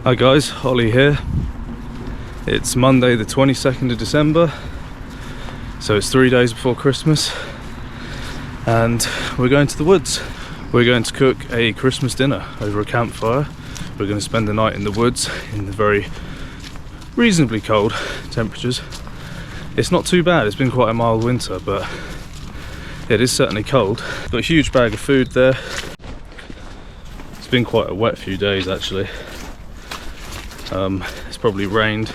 Hi guys, Ollie here. It's Monday the 22nd of December, so it's 3 days before Christmas, and we're going to the woods. We're going to cook a Christmas dinner over a campfire. We're going to spend the night in the woods in the very reasonably cold temperatures. It's not too bad, it's been quite a mild winter, but it is certainly cold. Got a huge bag of food there. It's been quite a wet few days actually. It's probably rained,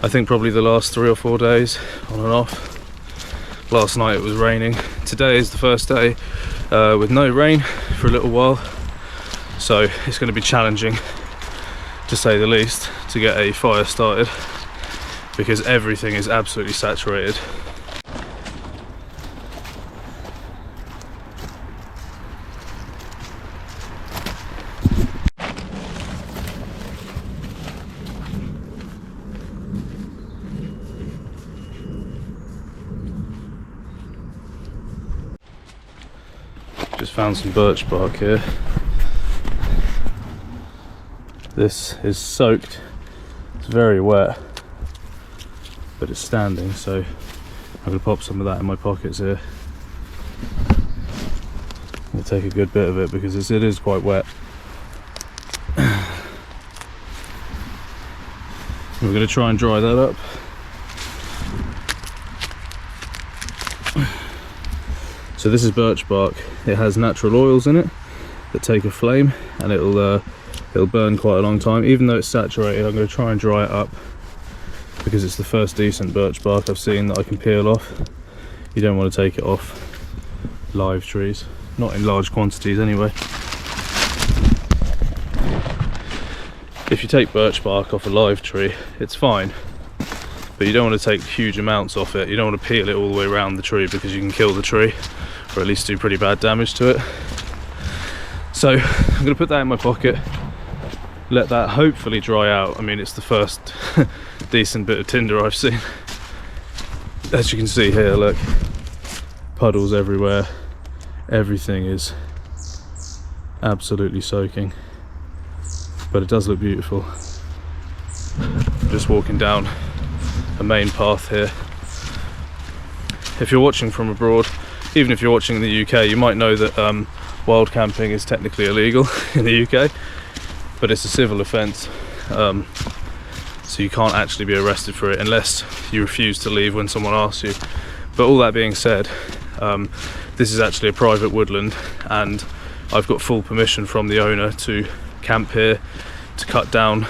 I think probably the last 3 or 4 days, on and off. Last night it was raining. Today is the first day with no rain for a little while, so it's going to be challenging, to say the least, to get a fire started because everything is absolutely saturated. Just found some birch bark here. This is soaked, it's very wet, but it's standing, so I'm going to pop some of that in my pockets here. I'm going to take a good bit of it because it is quite wet. We're going to try and dry that up. So this is birch bark. It has natural oils in it that take a flame, and it'll burn quite a long time. Even though it's saturated, I'm going to try and dry it up because it's the first decent birch bark I've seen that I can peel off. You don't want to take it off live trees, not in large quantities anyway. If you take birch bark off a live tree, it's fine, but you don't want to take huge amounts off it. You don't want to peel it all the way around the tree because you can kill the tree, or at least do pretty bad damage to it. So I'm going to put that in my pocket, let that hopefully dry out. I mean, it's the first decent bit of tinder I've seen. As you can see here, look, puddles everywhere. Everything is absolutely soaking, but it does look beautiful. Just walking down a main path here. If you're watching from abroad, even if you're watching in the UK, you might know that wild camping is technically illegal in the UK, but it's a civil offence, so you can't actually be arrested for it unless you refuse to leave when someone asks you. But all that being said, this is actually a private woodland, and I've got full permission from the owner to camp here, to cut down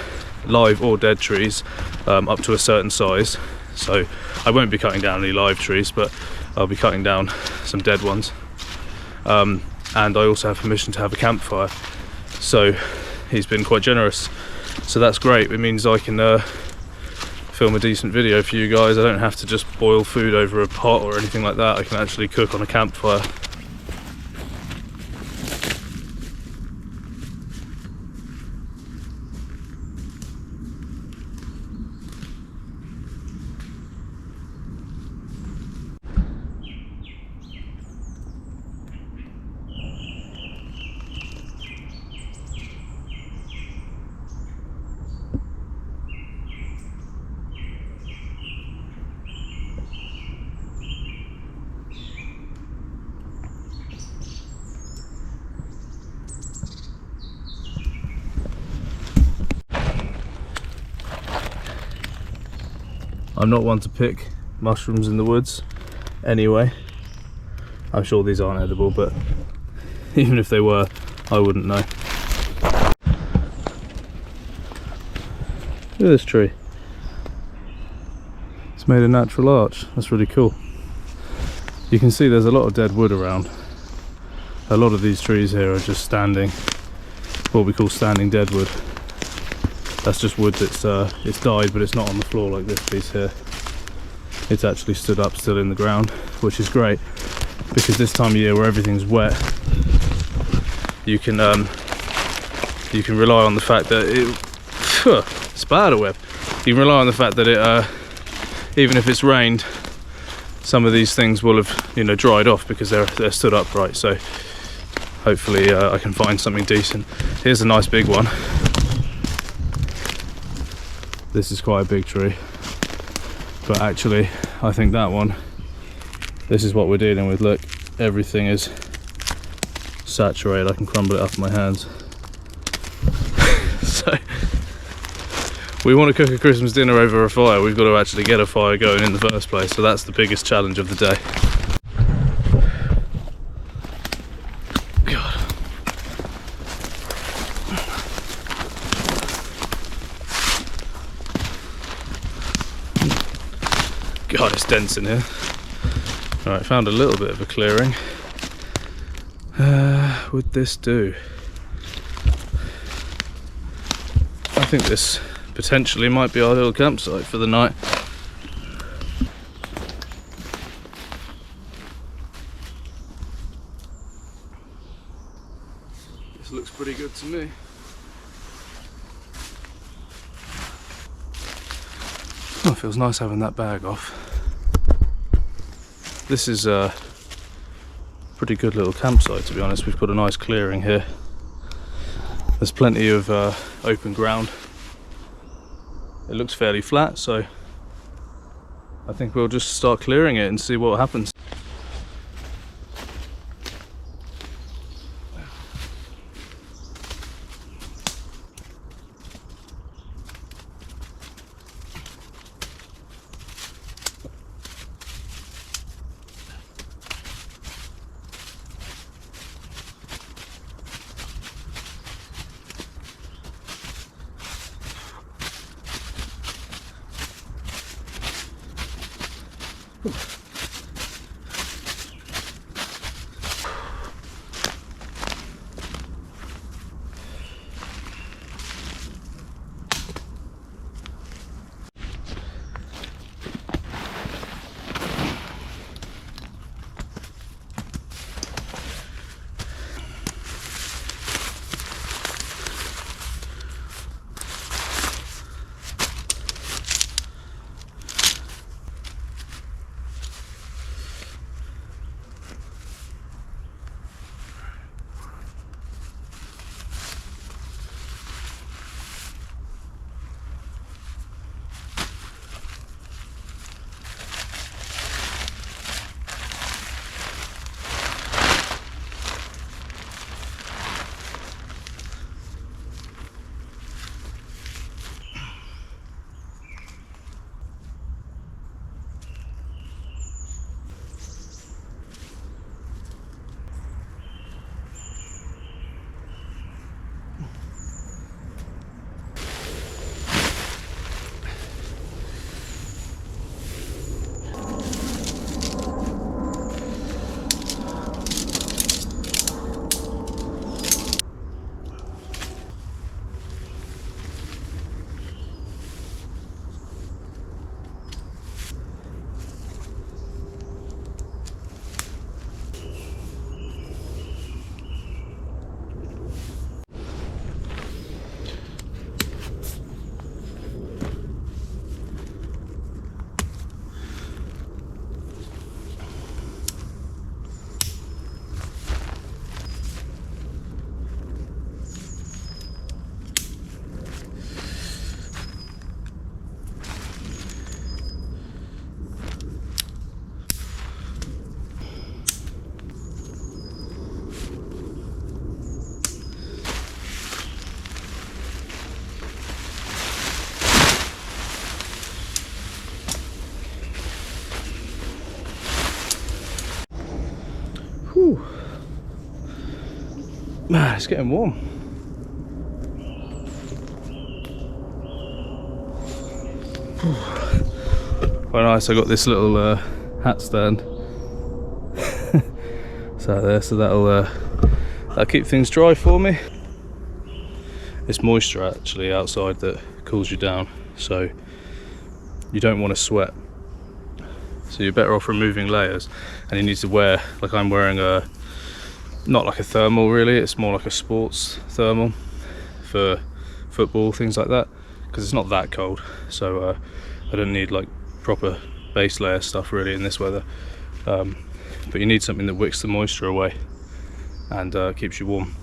live or dead trees up to a certain size. So I won't be cutting down any live trees, but I'll be cutting down some dead ones, and I also have permission to have a campfire, so he's been quite generous, so that's great. It means I can film a decent video for you guys. I don't have to just boil food over a pot or anything like that. I can actually cook on a campfire. I'm not one to pick mushrooms in the woods anyway. I'm sure these aren't edible, but even if they were, I wouldn't know. Look at this tree. It's made a natural arch. That's really cool. You can see there's a lot of dead wood around. A lot of these trees here are just standing, what we call standing dead wood. That's just wood that's it's died, but it's not on the floor like this piece here. It's actually stood up still in the ground, which is great because this time of year where everything's wet, you can rely on the fact that spiderweb. You can rely on the fact that it even if it's rained, some of these things will have, you know, dried off because they're stood upright. So hopefully I can find something decent. Here's a nice big one. This is quite a big tree, but actually I think that one, this is what we're dealing with. Look, everything is saturated. I can crumble it up in my hands. So we want to cook a Christmas dinner over a fire, we've got to actually get a fire going in the first place, so that's the biggest challenge of the day. God, it's dense in here. Alright, found a little bit of a clearing. Would this do? I think this potentially might be our little campsite for the night. This looks pretty good to me. Oh, it feels nice having that bag off. This is a pretty good little campsite, to be honest. We've got a nice clearing here. There's plenty of open ground. It looks fairly flat, so I think we'll just start clearing it and see what happens. Whew. Man, it's getting warm. Quite nice. I got this little hat stand. So there, so that'll keep things dry for me. It's moisture actually outside that cools you down, so you don't want to sweat. So you're better off removing layers, and you need to wear, like I'm wearing a, not like a thermal really, it's more like a sports thermal for football, things like that, because it's not that cold. So I don't need like proper base layer stuff really in this weather, but you need something that wicks the moisture away and keeps you warm.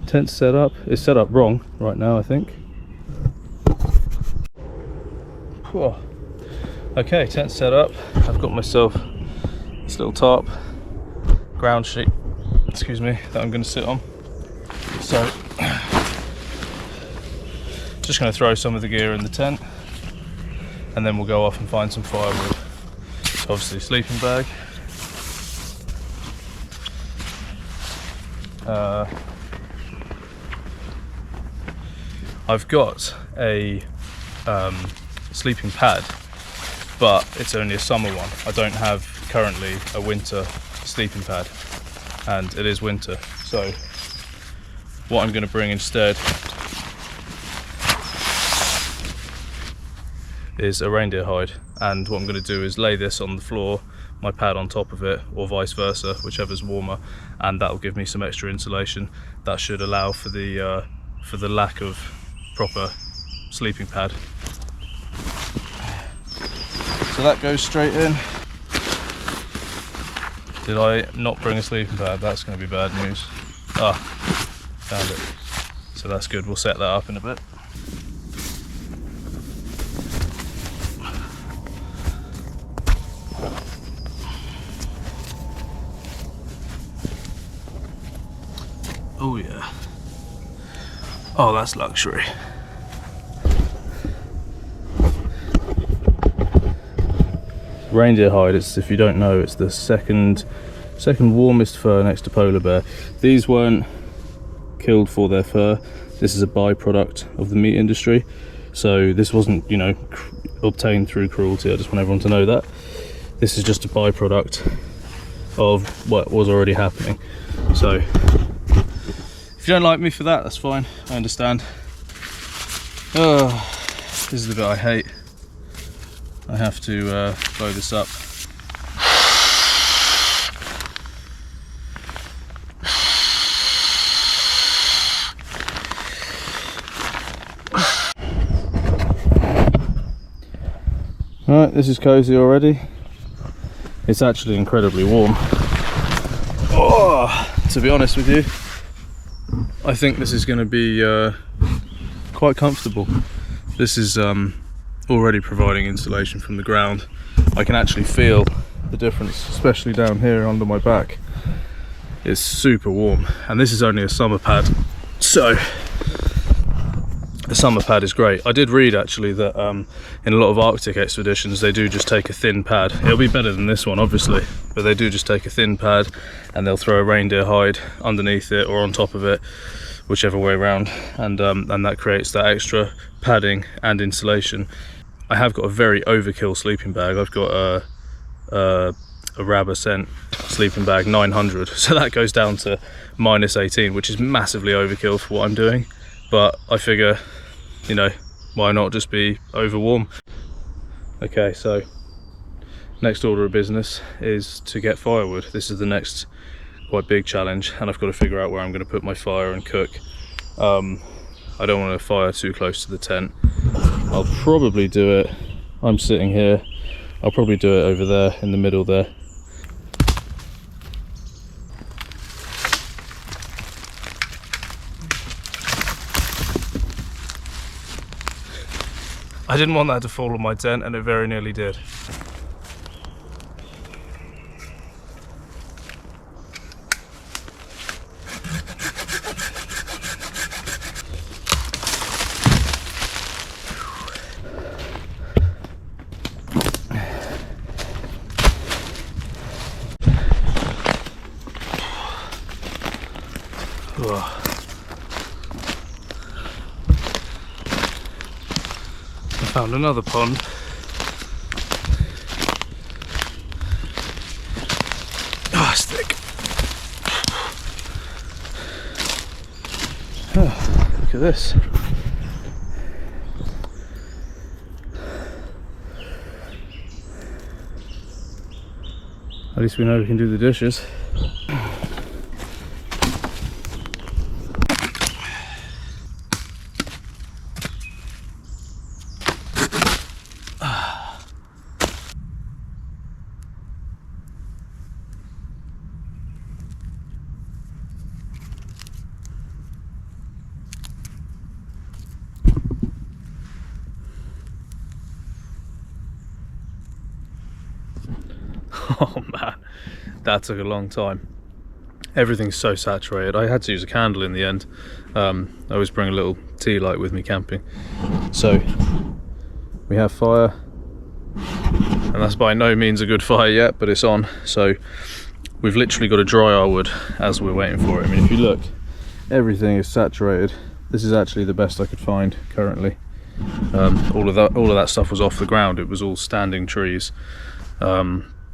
Tent setup is set up wrong right now, I think. Whoa. Okay, tent set up. I've got myself this little tarp, ground sheet, excuse me, that I'm going to sit on. So, just going to throw some of the gear in the tent, and then we'll go off and find some firewood. So obviously, sleeping bag. I've got a sleeping pad, but it's only a summer one. I don't have currently a winter sleeping pad, and it is winter. So what I'm going to bring instead is a reindeer hide, and what I'm going to do is lay this on the floor, my pad on top of it, or vice versa, whichever's warmer, and that'll give me some extra insulation. That should allow for the lack of proper sleeping pad. So that goes straight in. Did I not bring a sleeping pad? That's going to be bad news. Ah, found it. So that's good, we'll set that up in a bit. Oh yeah. Oh, that's luxury. Reindeer hide, it's, if you don't know, it's the second warmest fur next to polar bear. These weren't killed for their fur. This is a byproduct of the meat industry. So this wasn't, you know, obtained through cruelty. I just want everyone to know that. This is just a byproduct of what was already happening. So if you don't like me for that, that's fine, I understand. Oh, this is the bit I hate. I have to blow this up. Alright, this is cozy already. It's actually incredibly warm. Oh, to be honest with you, I think this is going to be quite comfortable. This is already providing insulation from the ground. I can actually feel the difference, especially down here under my back. It's super warm, and this is only a summer pad, so a summer pad is great. I did read actually that in a lot of Arctic expeditions they do just take a thin pad. It'll be better than this one obviously, but they do just take a thin pad and they'll throw a reindeer hide underneath it or on top of it, whichever way around, and that creates that extra padding and insulation. I have got a very overkill sleeping bag. I've got a Rabascent sleeping bag 900, so that goes down to -18, which is massively overkill for what I'm doing, but I figure, you know, why not just be over warm. Okay, so next order of business is to get firewood. This is the next quite big challenge, and I've got to figure out where I'm going to put my fire and cook. I don't want to fire too close to the tent. I'll probably do it, I'm sitting here, I'll probably do it over there in the middle there. I didn't want that to fall on my tent, and it very nearly did. I found another pond. Oh, it's thick. Oh, look at this. At least we know we can do the dishes. Oh man, that took a long time. Everything's so saturated. I had to use a candle in the end. I always bring a little tea light with me camping. So we have fire, and that's by no means a good fire yet, but it's on. So we've literally got to dry our wood as we're waiting for it. I mean, if you look, everything is saturated. This is actually the best I could find currently. All of that stuff was off the ground. It was all standing trees,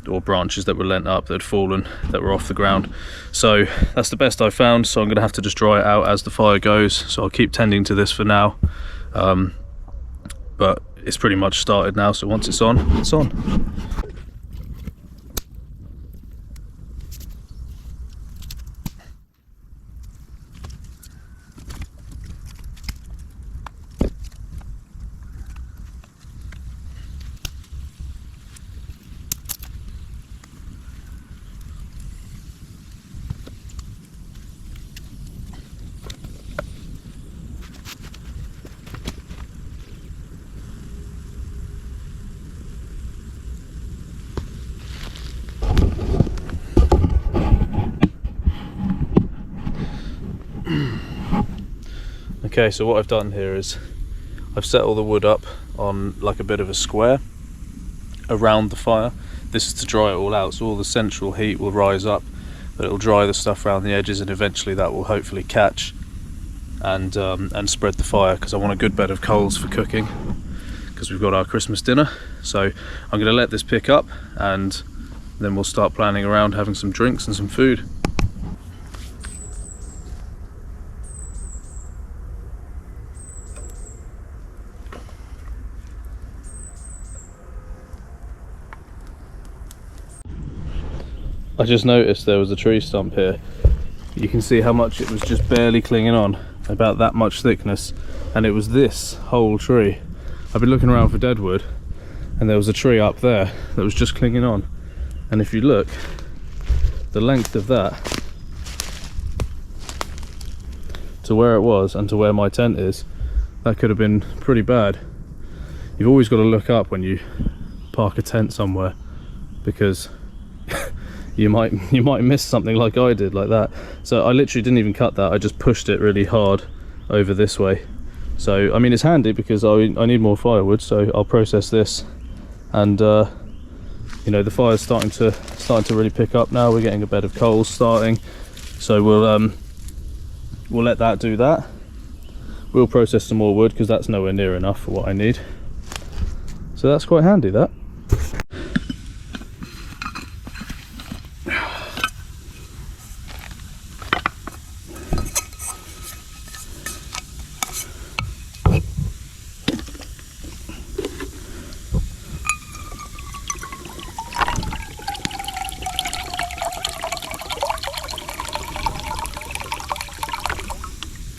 or branches that were lent up that had fallen, that were off the ground. So that's the best I found. So I'm going to have to just dry it out as the fire goes. So I'll keep tending to this for now. But it's pretty much started now. So once it's on, it's on. Okay, so what I've done here is I've set all the wood up on like a bit of a square around the fire. This is to dry it all out, so all the central heat will rise up, but it'll dry the stuff around the edges, and eventually that will hopefully catch and spread the fire, because I want a good bed of coals for cooking, because we've got our Christmas dinner. So I'm going to let this pick up, and then we'll start planning around having some drinks and some food. I just noticed there was a tree stump here. You can see how much it was just barely clinging on, about that much thickness, and it was this whole tree. I've been looking around for deadwood, and there was a tree up there that was just clinging on. And if you look, the length of that to where it was and to where my tent is, that could have been pretty bad. You've always got to look up when you park a tent somewhere, because you might miss something like I did, like that. So I literally didn't even cut that, I just pushed it really hard over this way. So I mean, it's handy because I need more firewood, so I'll process this. And you know, the fire's starting to really pick up now. We're getting a bed of coals starting, so we'll let that do that. We'll process some more wood because that's nowhere near enough for what I need. So that's quite handy, that.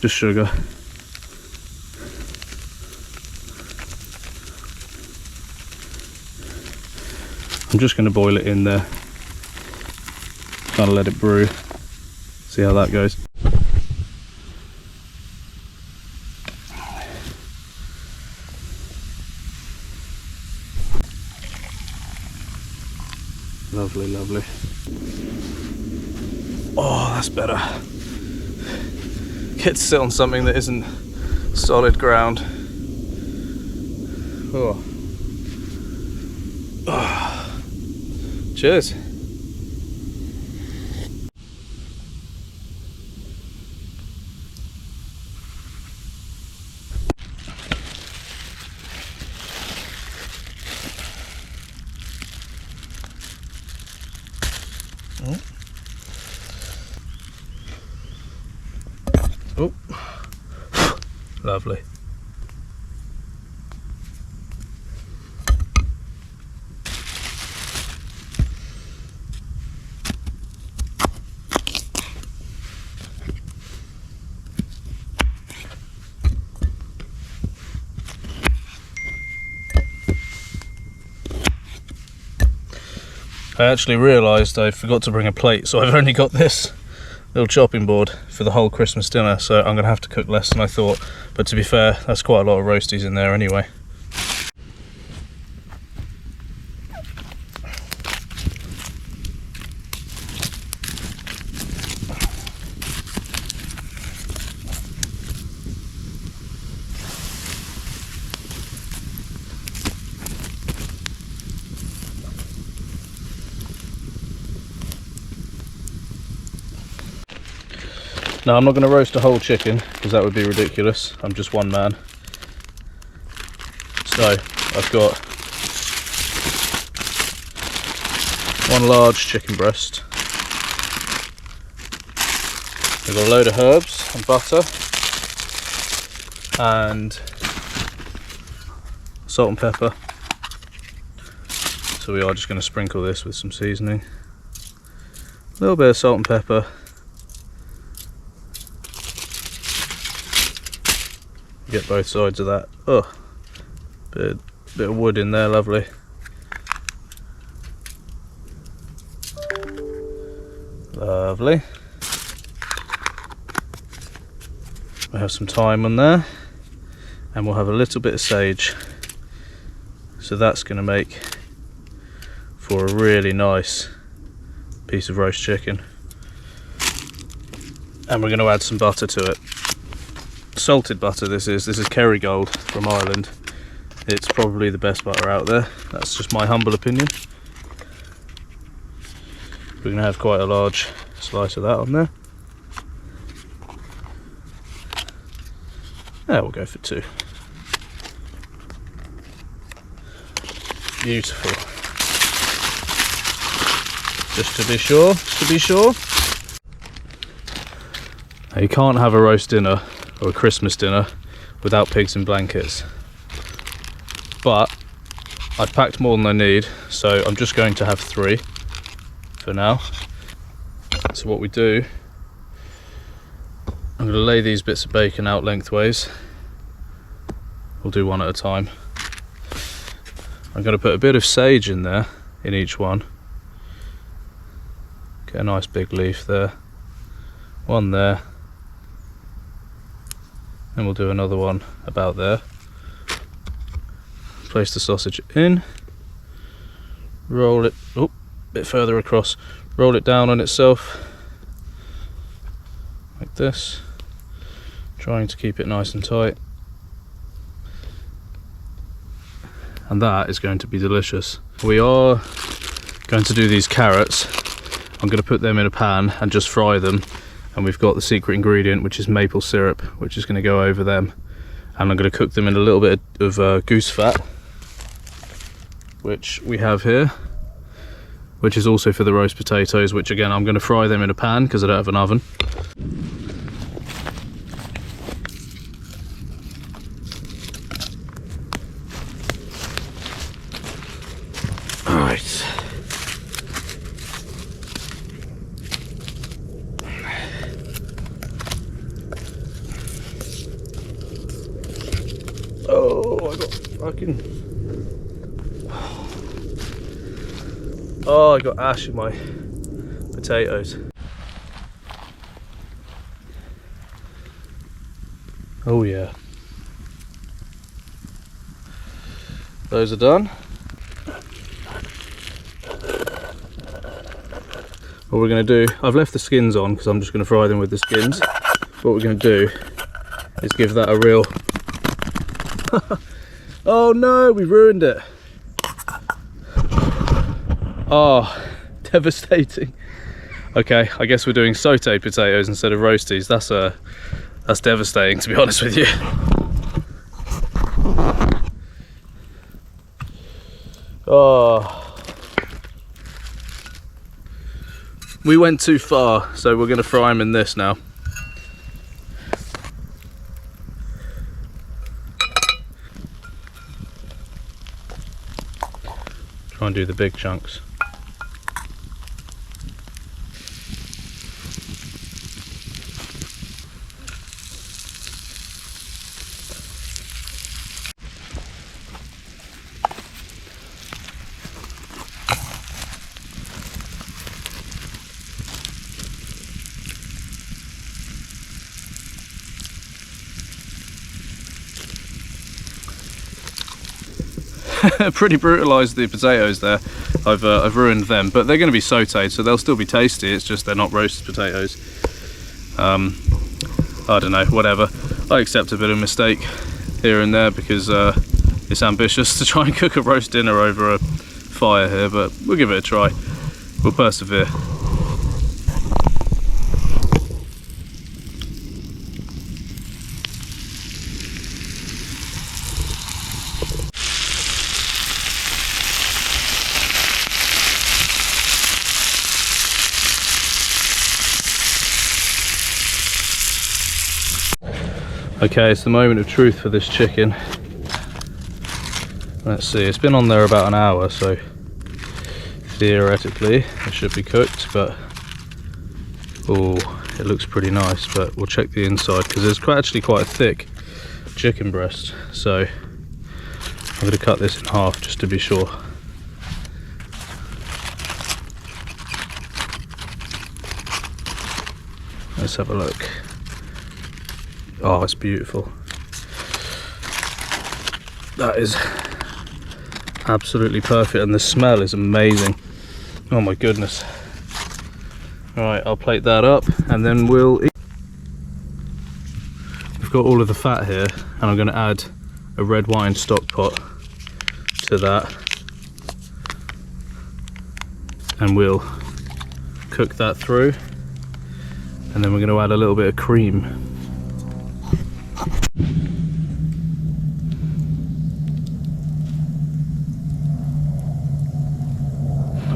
Just sugar. I'm just going to boil it in there, kind of let it brew, see how that goes. Lovely, lovely. Oh, that's better. Get to sit on something that isn't solid ground. Oh. Oh. Cheers. Oh, lovely. I actually realised I forgot to bring a plate, so I've only got this little chopping board for the whole Christmas dinner, so I'm going to have to cook less than I thought. But to be fair, that's quite a lot of roasties in there anyway. Now I'm not going to roast a whole chicken because that would be ridiculous. I'm just one man. So I've got one large chicken breast. We've got a load of herbs and butter and salt and pepper. So we are just going to sprinkle this with some seasoning. A little bit of salt and pepper. Get both sides of that. Oh, bit of wood in there, lovely. Lovely. We have some thyme on there, and we'll have a little bit of sage. So that's going to make for a really nice piece of roast chicken. And we're going to add some butter to it. Salted butter this is Kerrygold from Ireland. It's probably the best butter out there. That's just my humble opinion. We're going to have quite a large slice of that on there. Yeah, we'll go for 2. Beautiful. Just to be sure. Now, you can't have a roast dinner or a Christmas dinner without pigs in blankets. But I've packed more than I need, so I'm just going to have 3 for now. So what we do, I'm going to lay these bits of bacon out lengthways. We'll do one at a time. I'm going to put a bit of sage in there, in each one. Get a nice big leaf there. One there. And we'll do another one about there. Place the sausage in. Roll it, a bit further across. Roll it down on itself. Like this. Trying to keep it nice and tight. And that is going to be delicious. We are going to do these carrots. I'm going to put them in a pan and just fry them. And we've got the secret ingredient, which is maple syrup, which is going to go over them. And I'm going to cook them in a little bit of goose fat, which we have here, which is also for the roast potatoes, which again, I'm going to fry them in a pan because I don't have an oven. All right. Oh, I got fucking... Oh, I got ash in my potatoes. Oh yeah. Those are done. What we're going to do, I've left the skins on because I'm just going to fry them with the skins. What we're going to do is give that a real... Oh no, we ruined it. Oh, devastating. Okay, I guess we're doing sauteed potatoes instead of roasties. That's devastating, to be honest with you. Oh, we went too far, so we're going to fry them in this now. Try and do the big chunks. Pretty brutalised the potatoes there. I've ruined them, but they're going to be sautéed, so they'll still be tasty. It's just they're not roasted potatoes. I don't know, whatever. I accept a bit of mistake here and there because it's ambitious to try and cook a roast dinner over a fire here, but we'll give it a try. We'll persevere. Okay, it's the moment of truth for this chicken. Let's see, it's been on there about an hour, so theoretically it should be cooked, but oh, it looks pretty nice. But we'll check the inside because it's actually quite a thick chicken breast, so I'm going to cut this in half just to be sure. Let's have a look. Oh, it's beautiful. That is absolutely perfect, and the smell is amazing. Oh my goodness. Right, I'll plate that up and then we'll eat. We've got all of the fat here, and I'm going to add a red wine stock pot to that, and we'll cook that through, and then we're going to add a little bit of cream.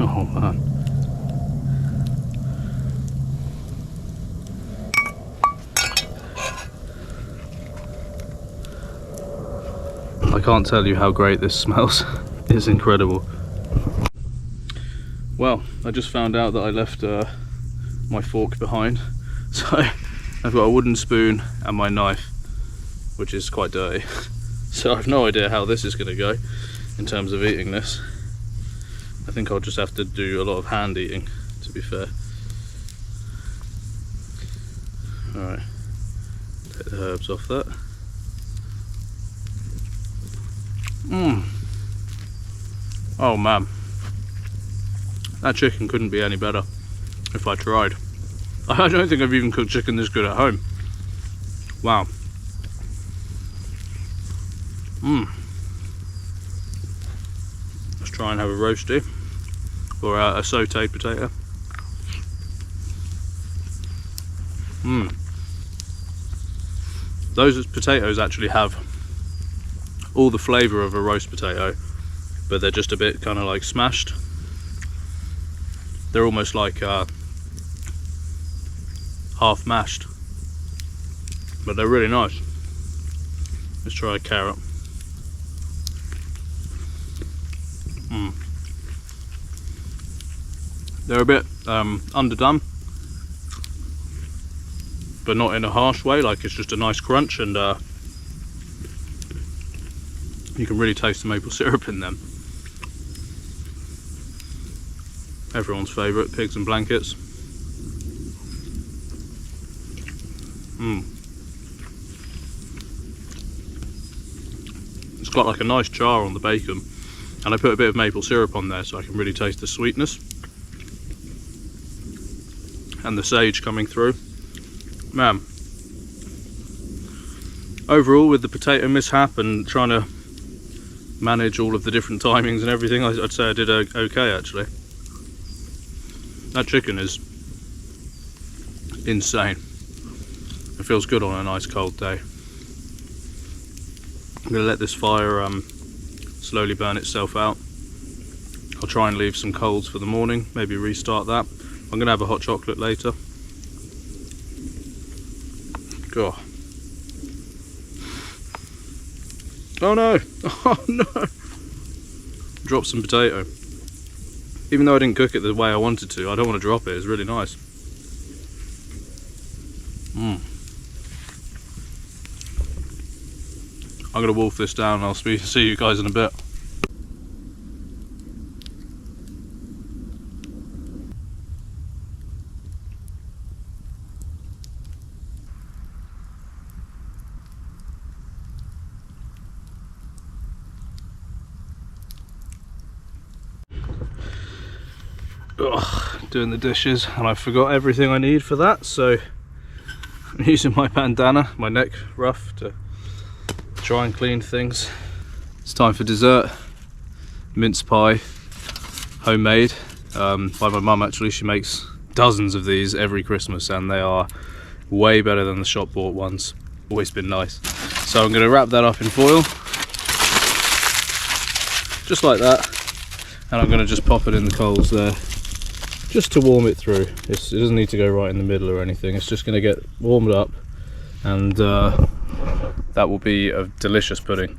Oh man. I can't tell you how great this smells. It's incredible. Well, I just found out that I left my fork behind, so I've got a wooden spoon and my knife, which is quite dirty. So I've no idea how this is going to go in terms of eating this. I think I'll just have to do a lot of hand eating, to be fair. Alright, take the herbs off that. Oh man, that chicken couldn't be any better if I tried. I don't think I've even cooked chicken this good at home. Wow. Let's try and have a roasty, or a sauteed potato. Those potatoes actually have all the flavour of a roast potato, but they're just a bit kind of like smashed. They're almost like half mashed, but they're really nice. Let's try a carrot. They're a bit underdone, but not in a harsh way. Like, it's just a nice crunch, and you can really taste the maple syrup in them. Everyone's favourite, pigs and blankets. It's got like a nice char on the bacon, and I put a bit of maple syrup on there so I can really taste the sweetness and the sage coming through. Man, overall, with the potato mishap and trying to manage all of the different timings and everything, I'd say I did okay actually. That chicken is insane. It feels good on a nice cold day. I'm going to let this fire slowly burn itself out. I'll try and leave some coals for the morning, maybe restart that. I'm going to have a hot chocolate later. God. Oh no! Oh no! Drop some potato. Even though I didn't cook it the way I wanted to, I don't want to drop it. It's really nice. I'm going to wolf this down and I'll see you guys in a bit. Ugh, doing the dishes, and I forgot everything I need for that, so I'm using my bandana, my neck ruff, to try and clean things. It's time for dessert. Mince pie, homemade, by my mum actually. She makes dozens of these every Christmas and they are way better than the shop bought ones. Always been nice. So I'm going to wrap that up in foil, just like that, and I'm going to just pop it in the coals there, just to warm it through. It doesn't need to go right in the middle or anything. It's just going to get warmed up and that will be a delicious pudding.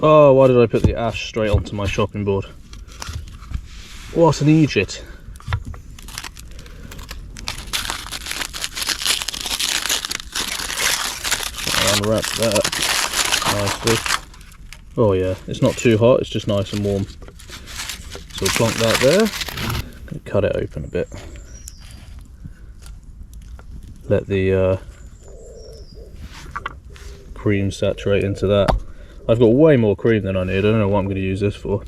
Oh, why did I put the ash straight onto my chopping board? What an idiot. Unwrap that nicely. Oh yeah, it's not too hot, it's just nice and warm. So we'll plonk that there. Cut it open a bit. Let the cream saturate into that. I've got way more cream than I need. I don't know what I'm going to use this for.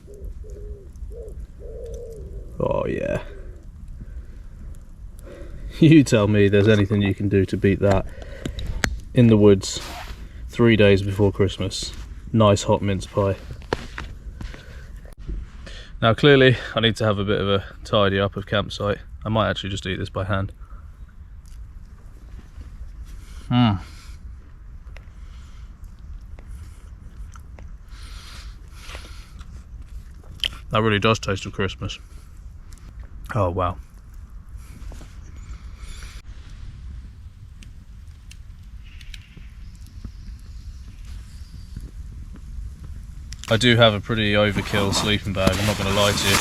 Oh yeah. You tell me there's anything you can do to beat that. In the woods, 3 days before Christmas. Nice hot mince pie. Now clearly I need to have a bit of a tidy up of campsite. I might actually just eat this by hand. That really does taste of Christmas. Oh wow. I do have a pretty overkill sleeping bag, I'm not going to lie to you.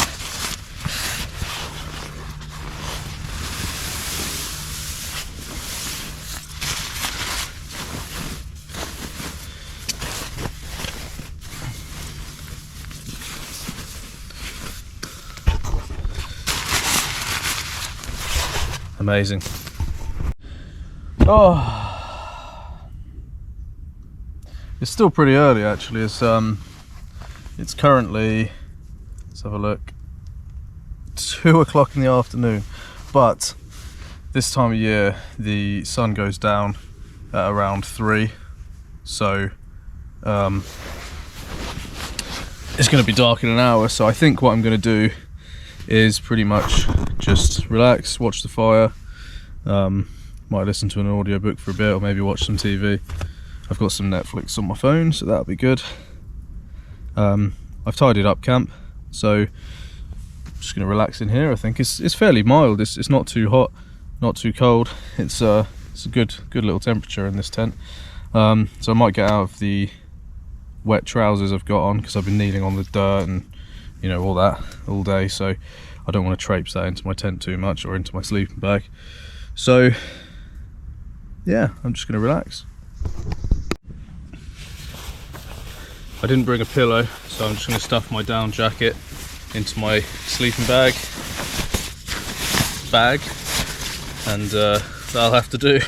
Amazing. Oh, it's still pretty early actually. It's currently, let's have a look, 2 o'clock in the afternoon, but this time of year the sun goes down at around 3, so it's going to be dark in an hour. So I think what I'm going to do is pretty much just relax, watch the fire, might listen to an audiobook for a bit, or maybe watch some TV. I've got some Netflix on my phone, so that'll be good. I've tidied up camp, so I'm just going to relax in here. I think it's fairly mild. It's not too hot, not too cold. It's a good little temperature in this tent. So I might get out of the wet trousers I've got on, because I've been kneeling on the dirt and you know all that all day, so I don't want to traipse that into my tent too much or into my sleeping bag. So yeah, I'm just going to relax. I didn't bring a pillow, so I'm just going to stuff my down jacket into my sleeping bag, and that'll have to do.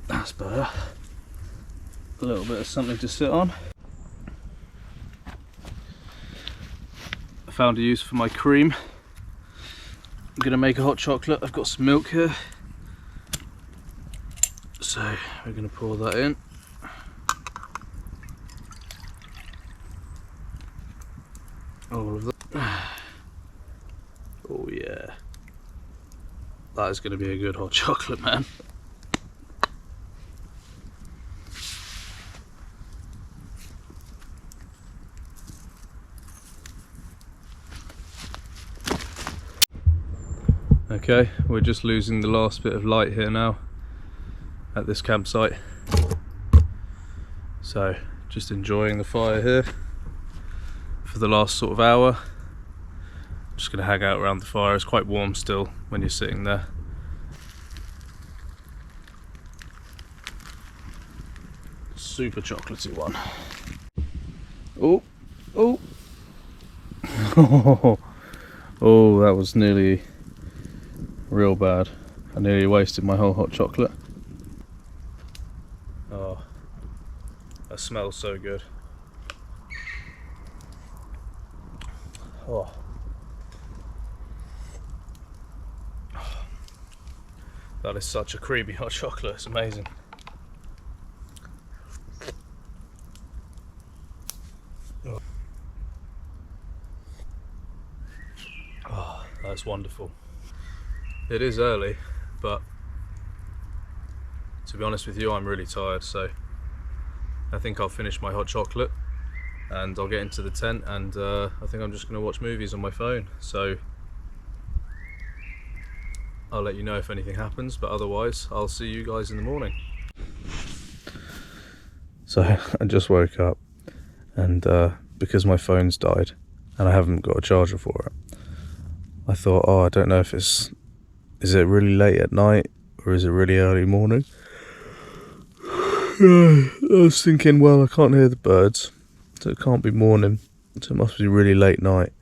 That's better. A little bit of something to sit on. I found a use for my cream. I'm going to make a hot chocolate. I've got some milk here, so we're going to pour that in. All of that. Oh yeah, that is going to be a good hot chocolate, man. Okay, we're just losing the last bit of light here now at this campsite, so just enjoying the fire here for the last sort of hour. Just going to hang out around the fire. It's quite warm still when you're sitting there. Super chocolatey one. Oh, oh, oh, that was nearly real bad. I nearly wasted my whole hot chocolate. Oh, a smells so good. Oh. That is such a creamy hot chocolate, it's amazing. Oh, that's wonderful. It is early, but to be honest with you, I'm really tired, so I think I'll finish my hot chocolate and I'll get into the tent, and I think I'm just going to watch movies on my phone. So I'll let you know if anything happens, but otherwise I'll see you guys in the morning. So I just woke up, and because my phone's died and I haven't got a charger for it, I thought, oh, I don't know if is it really late at night or is it really early morning? I was thinking, well, I can't hear the birds, so it can't be morning, so it must be really late night.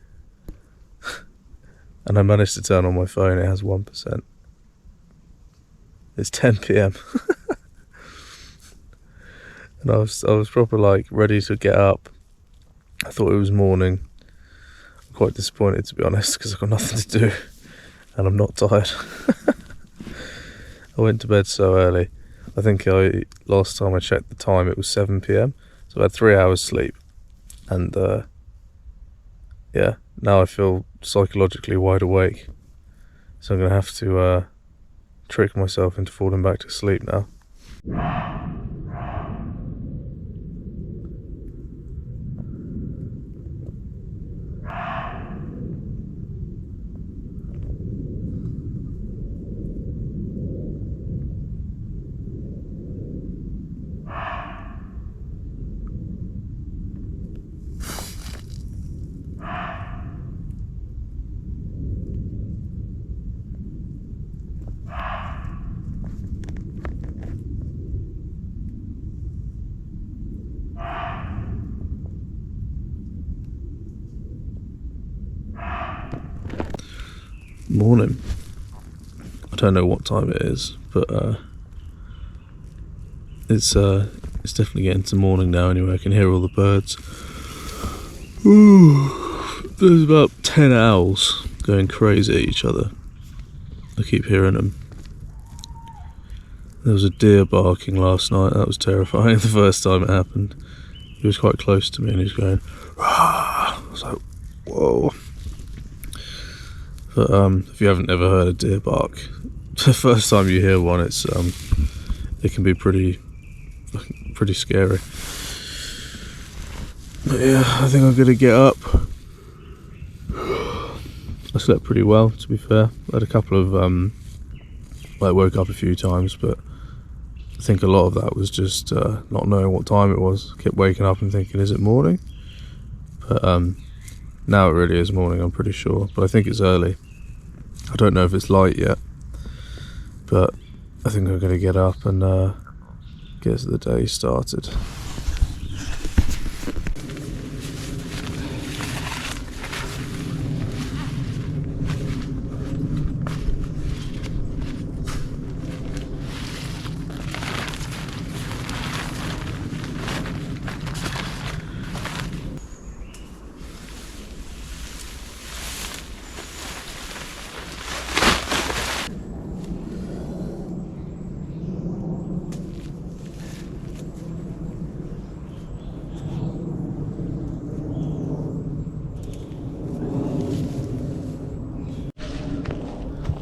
And I managed to turn on my phone, it has 1%. It's 10 PM. And I was proper like ready to get up. I thought it was morning. I'm quite disappointed, to be honest, because I've got nothing to do and I'm not tired. I went to bed so early. I think last time I checked the time it was 7 PM, so I had 3 hours sleep, and yeah, now I feel psychologically wide awake, so I'm gonna have to trick myself into falling back to sleep now. Morning. I don't know what time it is, but it's definitely getting to morning now anyway. I can hear all the birds. Ooh, there's about 10 owls going crazy at each other. I keep hearing them. There was a deer barking last night. That was terrifying the first time it happened. He was quite close to me and he was going, "Rah!" I was like, whoa. But if you haven't ever heard a deer bark, the first time you hear one, it can be pretty scary. But yeah, I think I'm gonna get up. I slept pretty well, to be fair. I had a couple of woke up a few times, but I think a lot of that was just not knowing what time it was. I kept waking up and thinking, is it morning? But now it really is morning, I'm pretty sure. But I think it's early. I don't know if it's light yet, but I think I'm going to get up and get the day started.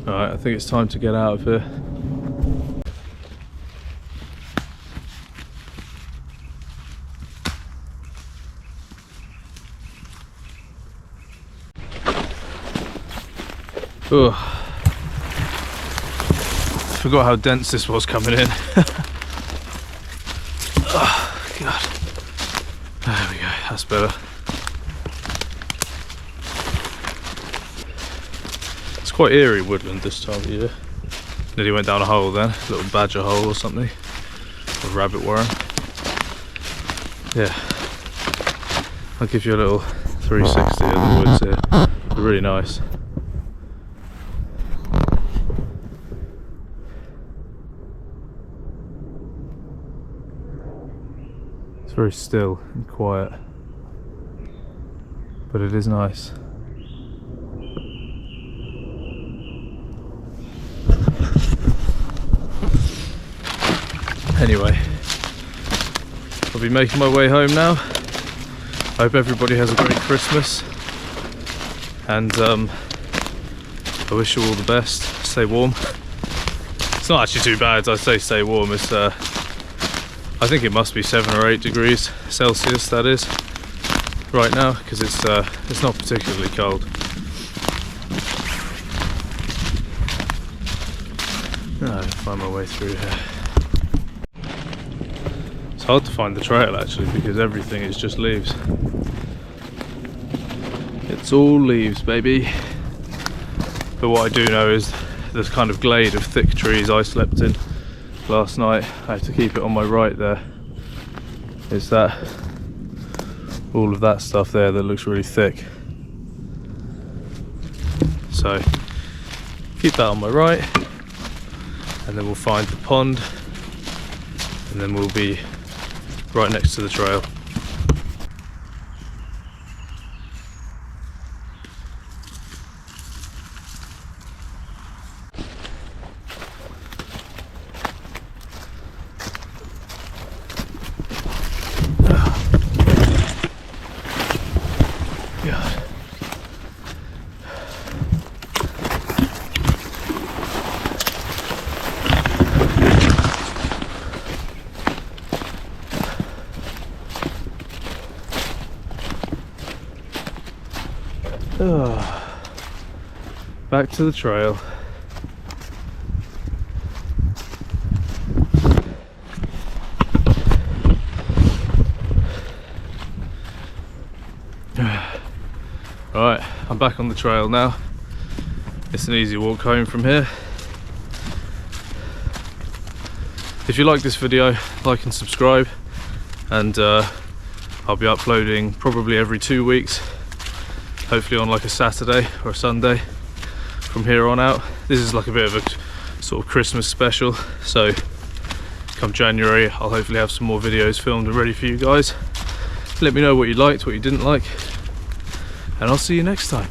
Alright, I think it's time to get out of here. Ugh. Forgot how dense this was coming in. Oh, God. There we go, that's better. It's quite eerie woodland this time of year. Nearly went down a hole then, a little badger hole or something. A rabbit warren. Yeah. I'll give you a little 360 of the woods here. They're really nice. It's very still and quiet, but it is nice. Anyway, I'll be making my way home now. I hope everybody has a great Christmas, and I wish you all the best. Stay warm. It's not actually too bad. I say stay warm. It's I think it must be 7 or 8 degrees Celsius, that is, right now, because it's not particularly cold. I'll find my way through here. It's hard to find the trail actually, because everything is just leaves. It's all leaves, baby. But what I do know is this kind of glade of thick trees I slept in last night. I have to keep it on my right there. Is that all of that stuff there that looks really thick. So keep that on my right, and then we'll find the pond, and then we'll be right next to the trail. Back to the trail. Alright, I'm back on the trail now. It's an easy walk home from here. If you like this video, like and subscribe, and I'll be uploading probably every 2 weeks, hopefully on like a Saturday or a Sunday from here on out. This is like a bit of a sort of Christmas special, so come January I'll hopefully have some more videos filmed and ready for you guys. Let me know what you liked, what you didn't like, and I'll see you next time.